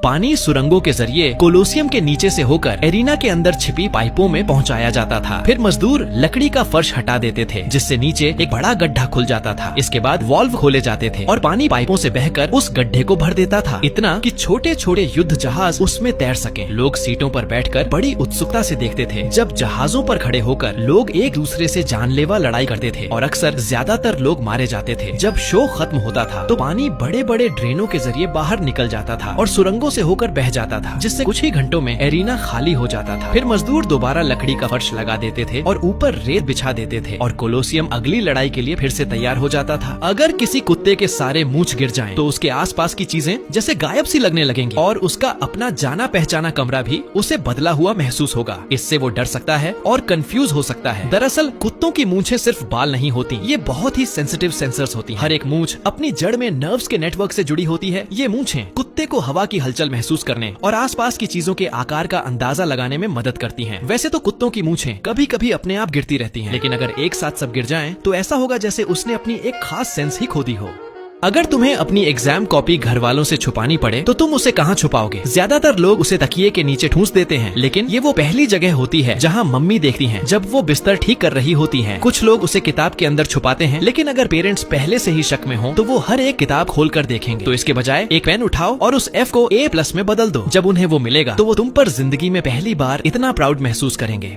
पानी सुरंगों के जरिए कोलोसियम के नीचे से होकर एरिना के अंदर छिपी पाइपों में पहुंचाया जाता था। फिर मजदूर लकड़ी का फर्श हटा देते थे, जिससे नीचे एक बड़ा गड्ढा खुल जाता था। इसके बाद वाल्व खोले जाते थे और पानी पाइपों से बहकर उस गड्ढे को भर देता था, इतना कि छोटे छोटे युद्ध जहाज उसमें तैर सके। लोग सीटों पर बैठकर बड़ी उत्सुकता से देखते थे जब जहाजों पर खड़े होकर लोग एक दूसरे से जानलेवा लड़ाई करते थे, और अक्सर ज्यादातर लोग मारे जाते थे। जब शो खत्म होता था तो पानी बड़े बड़े ड्रेनों के जरिए बाहर निकल जाता था और सुरंगों से होकर बह जाता था, जिससे कुछ ही घंटों में एरिना खाली हो जाता था। फिर मजदूर दोबारा लकड़ी का फर्श लगा देते थे और ऊपर रेत बिछा देते थे, और कोलोसियम अगली लड़ाई के लिए फिर से तैयार हो जाता था। अगर किसी कुत्ते के सारे मूंछ गिर जाएं, तो उसके आसपास की चीजें जैसे गायब सी लगने लगेंगी और उसका अपना जाना पहचाना कमरा भी उसे बदला हुआ महसूस होगा। इससे वो डर सकता है और कंफ्यूज हो सकता है। दरअसल कुत्तों की मूंछें सिर्फ बाल नहीं होती, ये बहुत ही सेंसिटिव सेंसर्स होती हैं। हर एक मूंछ अपनी जड़ में नर्व्स के नेटवर्क से जुड़ी होती है। ये मूंछें कुत्ते को हवा की हलचल महसूस करने और आसपास की चीजों के आकार का अंदाजा लगाने में मदद करती हैं। वैसे तो कुत्तों की मूंछें कभी कभी अपने आप गिरती रहती हैं, लेकिन अगर एक साथ सब गिर जाएं, तो ऐसा होगा जैसे उसने अपनी एक खास सेंस ही खो दी हो। अगर तुम्हें अपनी एग्जाम कॉपी घर वालों से छुपानी पड़े तो तुम उसे कहाँ छुपाओगे? ज्यादातर लोग उसे तकिए के नीचे ठूंस देते हैं, लेकिन ये वो पहली जगह होती है जहाँ मम्मी देखती हैं जब वो बिस्तर ठीक कर रही होती हैं। कुछ लोग उसे किताब के अंदर छुपाते हैं, लेकिन अगर पेरेंट्स पहले से ही शक में हो तो वो हर एक किताब खोल कर देखेंगे। तो इसके बजाय एक पेन उठाओ और उस F को A+ में बदल दो। जब उन्हें वो मिलेगा तो वो तुम पर जिंदगी में पहली बार इतना प्राउड महसूस करेंगे।